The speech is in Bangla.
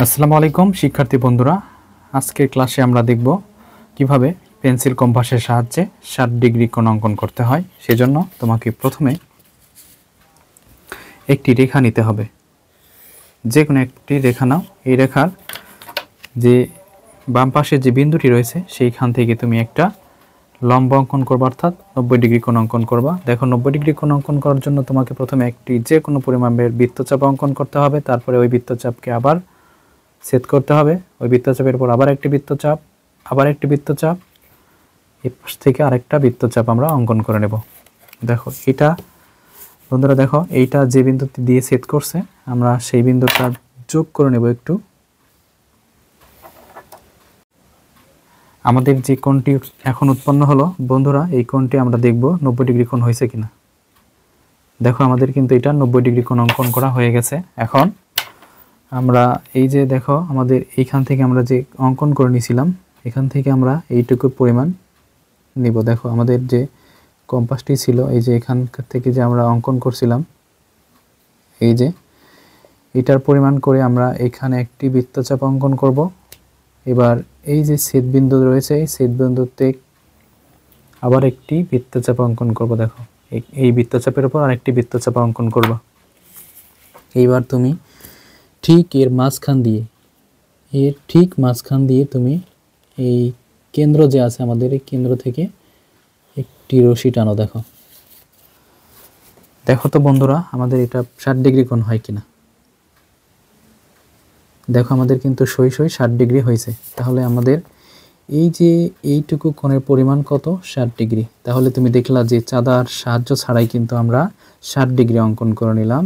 আসসালামু আলাইকুম শিক্ষার্থী বন্ধুরা, আজকের ক্লাসে আমরা দেখব কিভাবে পেন্সিল কম্পাসের সাহায্যে 60 ডিগ্রি কোণ অঙ্কন করতে হয়। সেজন্য তোমাকে প্রথমে একটি রেখা নিতে হবে, যে কোনো একটি রেখা নাও। এই রেখার যে বাম পাশে যে বিন্দুটি রয়েছে সেইখান থেকে তুমি একটা লম্ব অঙ্কন করবা, অর্থাৎ 90 ডিগ্রি কোণ অঙ্কন করবা। দেখো 90 ডিগ্রি কোণ অঙ্কন করার জন্য তোমাকে প্রথমে একটি যে কোনো পরিমাণের বৃত্তচাপ অঙ্কন করতে হবে, তারপরে ওই বৃত্তচাপকে আবার সেট করতে হবে। ওই বৃত্তচাপের উপর আবার একটি বৃত্তচাপ, আবার একটি বৃত্তচাপ, এই পাশ থেকে আরেকটা বৃত্তচাপ আমরা অঙ্কন করে নেব। দেখো এটা বন্ধুরা, দেখো এইটা যে বিন্দুটি দিয়ে সেট করছে, আমরা সেই বিন্দুটা যোগ করে নেব একটু। আমাদের যে কোণটি এখন উৎপন্ন হলো বন্ধুরা, এই কোণটি আমরা দেখব 90 ডিগ্রি কোণ হয়েছে কিনা। দেখো আমাদের কিন্তু এটা 90 ডিগ্রি কোণ অঙ্কন করা হয়ে গেছে। এখন আমরা এই যে দেখো আমাদের এইখান থেকে আমরা যে অঙ্কন করে নিয়েছিলাম, এখান থেকে আমরা এইটুকু পরিমাণ নিব। দেখো আমাদের যে কম্পাসটি ছিল, এই যে এখান থেকে যে আমরা অঙ্কন করছিলাম, এই যে এটার পরিমাণ করে আমরা এখানে একটি বৃত্তচাপ অঙ্কন করব। এবার এই যে ছেদবিন্দু রয়েছে, এই ছেদবিন্দুতে আবার একটি বৃত্তচাপ অঙ্কন করব। দেখো এই বৃত্তচাপের উপর আরেকটি বৃত্তচাপ অঙ্কন করব। এইবার তুমি ঠিক এর মাঝখান দিয়ে তুমি এই কেন্দ্র যে আছে আমাদের, এই কেন্দ্র থেকে একটি রশি টানো। দেখো দেখো তো বন্ধুরা, আমাদের এটা 60 ডিগ্রি কোণ হয় কিনা। দেখো আমাদের কিন্তু সই 60 ডিগ্রি হয়েছে। তাহলে আমাদের এই যে এইটুকু কোণের পরিমাণ কত? 60 ডিগ্রি। তাহলে তুমি দেখলা যে চাঁদার সাহায্য ছাড়াই কিন্তু আমরা 60 ডিগ্রি অঙ্কন করে নিলাম।